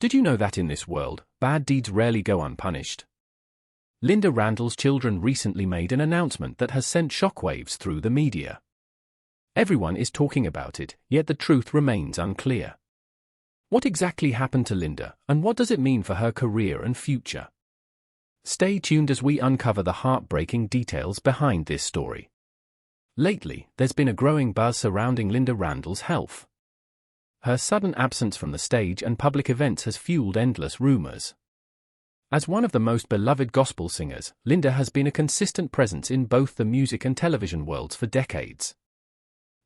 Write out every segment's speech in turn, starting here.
Did you know that in this world, bad deeds rarely go unpunished? Lynda Randle's children recently made an announcement that has sent shockwaves through the media. Everyone is talking about it, yet the truth remains unclear. What exactly happened to Lynda, and what does it mean for her career and future? Stay tuned as we uncover the heartbreaking details behind this story. Lately, there's been a growing buzz surrounding Lynda Randle's health. Her sudden absence from the stage and public events has fueled endless rumors. As one of the most beloved gospel singers, Lynda has been a consistent presence in both the music and television worlds for decades.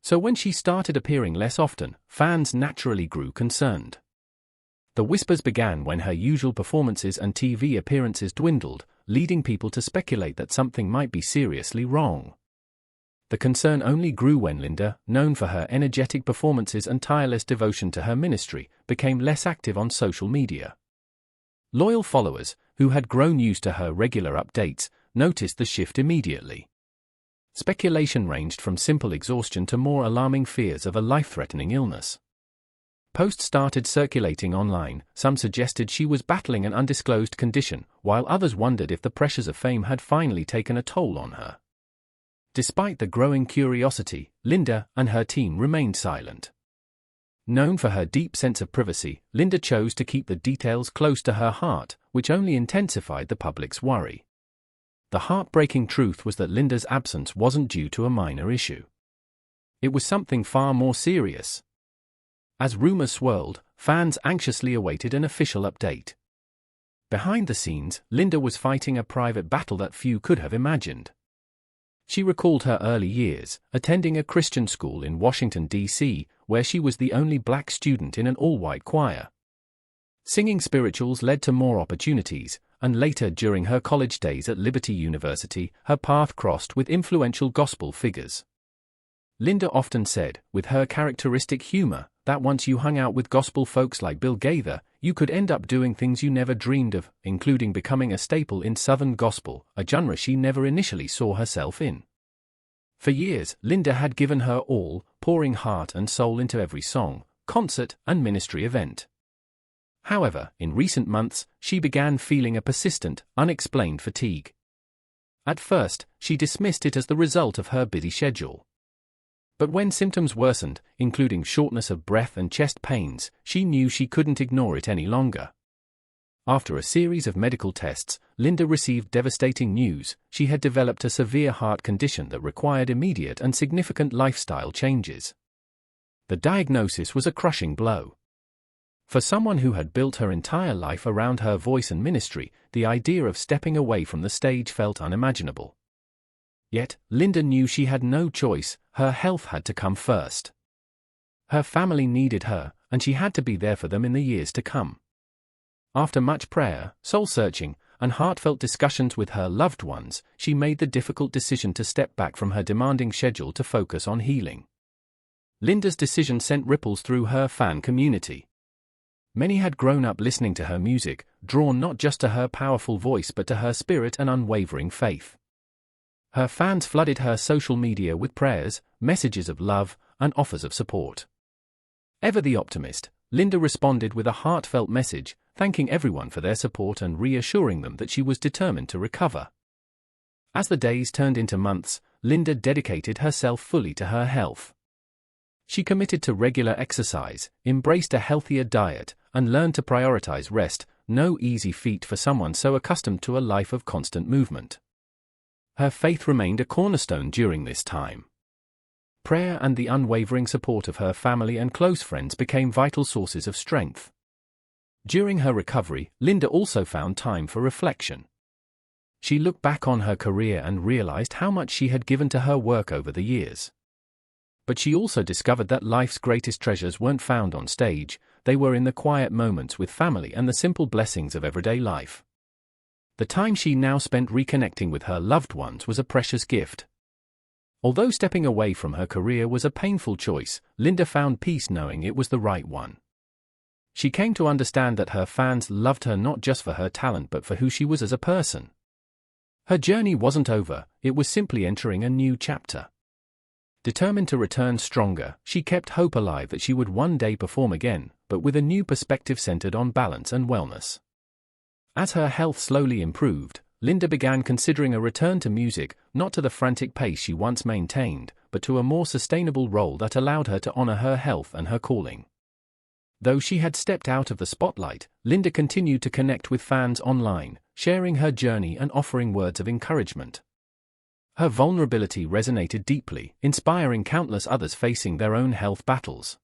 So when she started appearing less often, fans naturally grew concerned. The whispers began when her usual performances and TV appearances dwindled, leading people to speculate that something might be seriously wrong. The concern only grew when Lynda, known for her energetic performances and tireless devotion to her ministry, became less active on social media. Loyal followers, who had grown used to her regular updates, noticed the shift immediately. Speculation ranged from simple exhaustion to more alarming fears of a life-threatening illness. Posts started circulating online. Some suggested she was battling an undisclosed condition, while others wondered if the pressures of fame had finally taken a toll on her. Despite the growing curiosity, Lynda and her team remained silent. Known for her deep sense of privacy, Lynda chose to keep the details close to her heart, which only intensified the public's worry. The heartbreaking truth was that Lynda's absence wasn't due to a minor issue. It was something far more serious. As rumors swirled, fans anxiously awaited an official update. Behind the scenes, Lynda was fighting a private battle that few could have imagined. She recalled her early years, attending a Christian school in Washington, D.C., where she was the only black student in an all-white choir. Singing spirituals led to more opportunities, and later during her college days at Liberty University, her path crossed with influential gospel figures. Lynda often said, with her characteristic humor, that once you hung out with gospel folks like Bill Gaither, you could end up doing things you never dreamed of, including becoming a staple in Southern gospel, a genre she never initially saw herself in. For years, Lynda had given her all, pouring heart and soul into every song, concert, and ministry event. However, in recent months, she began feeling a persistent, unexplained fatigue. At first, she dismissed it as the result of her busy schedule. But when symptoms worsened, including shortness of breath and chest pains, she knew she couldn't ignore it any longer. After a series of medical tests, Lynda received devastating news. She had developed a severe heart condition that required immediate and significant lifestyle changes. The diagnosis was a crushing blow. For someone who had built her entire life around her voice and ministry, the idea of stepping away from the stage felt unimaginable. Yet, Lynda knew she had no choice. Her health had to come first. Her family needed her, and she had to be there for them in the years to come. After much prayer, soul-searching, and heartfelt discussions with her loved ones, she made the difficult decision to step back from her demanding schedule to focus on healing. Lynda's decision sent ripples through her fan community. Many had grown up listening to her music, drawn not just to her powerful voice but to her spirit and unwavering faith. Her fans flooded her social media with prayers, messages of love, and offers of support. Ever the optimist, Lynda responded with a heartfelt message, thanking everyone for their support and reassuring them that she was determined to recover. As the days turned into months, Lynda dedicated herself fully to her health. She committed to regular exercise, embraced a healthier diet, and learned to prioritize rest, no easy feat for someone so accustomed to a life of constant movement. Her faith remained a cornerstone during this time. Prayer and the unwavering support of her family and close friends became vital sources of strength. During her recovery, Lynda also found time for reflection. She looked back on her career and realized how much she had given to her work over the years. But she also discovered that life's greatest treasures weren't found on stage, they were in the quiet moments with family and the simple blessings of everyday life. The time she now spent reconnecting with her loved ones was a precious gift. Although stepping away from her career was a painful choice, Lynda found peace knowing it was the right one. She came to understand that her fans loved her not just for her talent but for who she was as a person. Her journey wasn't over, it was simply entering a new chapter. Determined to return stronger, she kept hope alive that she would one day perform again, but with a new perspective centered on balance and wellness. As her health slowly improved, Lynda began considering a return to music, not to the frantic pace she once maintained, but to a more sustainable role that allowed her to honor her health and her calling. Though she had stepped out of the spotlight, Lynda continued to connect with fans online, sharing her journey and offering words of encouragement. Her vulnerability resonated deeply, inspiring countless others facing their own health battles.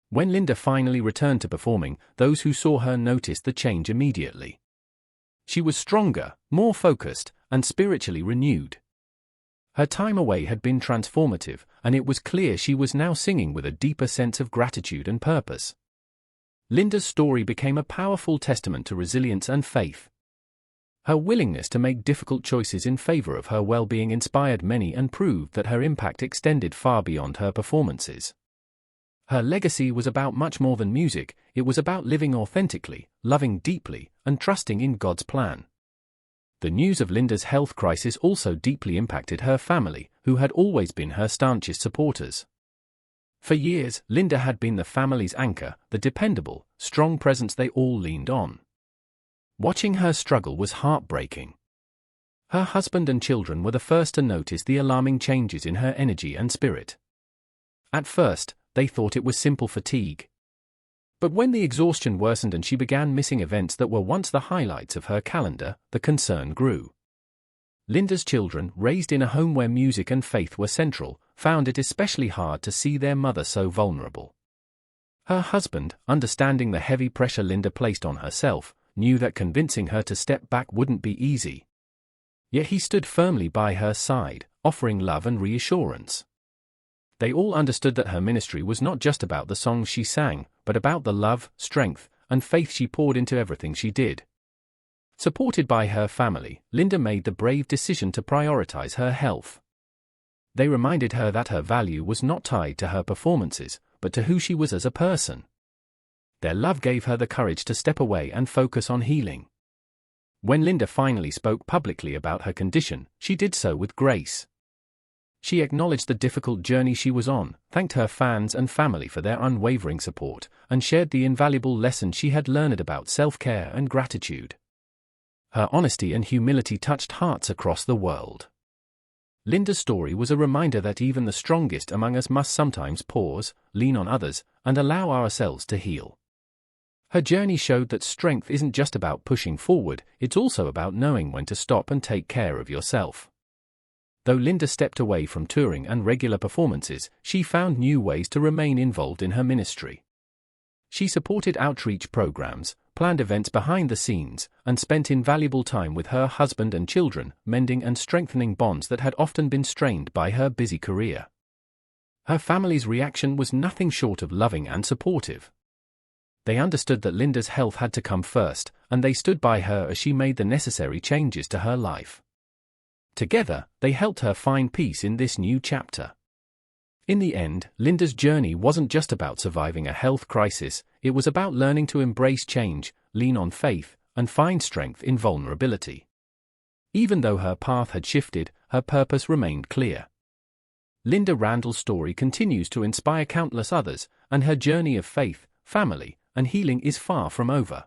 When Lynda finally returned to performing, those who saw her noticed the change immediately. She was stronger, more focused, and spiritually renewed. Her time away had been transformative, and it was clear she was now singing with a deeper sense of gratitude and purpose. Lynda's story became a powerful testament to resilience and faith. Her willingness to make difficult choices in favor of her well-being inspired many and proved that her impact extended far beyond her performances. Her legacy was about much more than music. It was about living authentically, loving deeply, and trusting in God's plan. The news of Lynda's health crisis also deeply impacted her family, who had always been her staunchest supporters. For years, Lynda had been the family's anchor, the dependable, strong presence they all leaned on. Watching her struggle was heartbreaking. Her husband and children were the first to notice the alarming changes in her energy and spirit. At first, they thought it was simple fatigue. But when the exhaustion worsened and she began missing events that were once the highlights of her calendar, the concern grew. Lynda's children, raised in a home where music and faith were central, found it especially hard to see their mother so vulnerable. Her husband, understanding the heavy pressure Lynda placed on herself, knew that convincing her to step back wouldn't be easy. Yet he stood firmly by her side, offering love and reassurance. They all understood that her ministry was not just about the songs she sang, but about the love, strength, and faith she poured into everything she did. Supported by her family, Lynda made the brave decision to prioritize her health. They reminded her that her value was not tied to her performances, but to who she was as a person. Their love gave her the courage to step away and focus on healing. When Lynda finally spoke publicly about her condition, she did so with grace. She acknowledged the difficult journey she was on, thanked her fans and family for their unwavering support, and shared the invaluable lessons she had learned about self-care and gratitude. Her honesty and humility touched hearts across the world. Lynda's story was a reminder that even the strongest among us must sometimes pause, lean on others, and allow ourselves to heal. Her journey showed that strength isn't just about pushing forward, it's also about knowing when to stop and take care of yourself. Though Lynda stepped away from touring and regular performances, she found new ways to remain involved in her ministry. She supported outreach programs, planned events behind the scenes, and spent invaluable time with her husband and children, mending and strengthening bonds that had often been strained by her busy career. Her family's reaction was nothing short of loving and supportive. They understood that Lynda's health had to come first, and they stood by her as she made the necessary changes to her life. Together, they helped her find peace in this new chapter. In the end, Lynda's journey wasn't just about surviving a health crisis, it was about learning to embrace change, lean on faith, and find strength in vulnerability. Even though her path had shifted, her purpose remained clear. Lynda Randle's story continues to inspire countless others, and her journey of faith, family, and healing is far from over.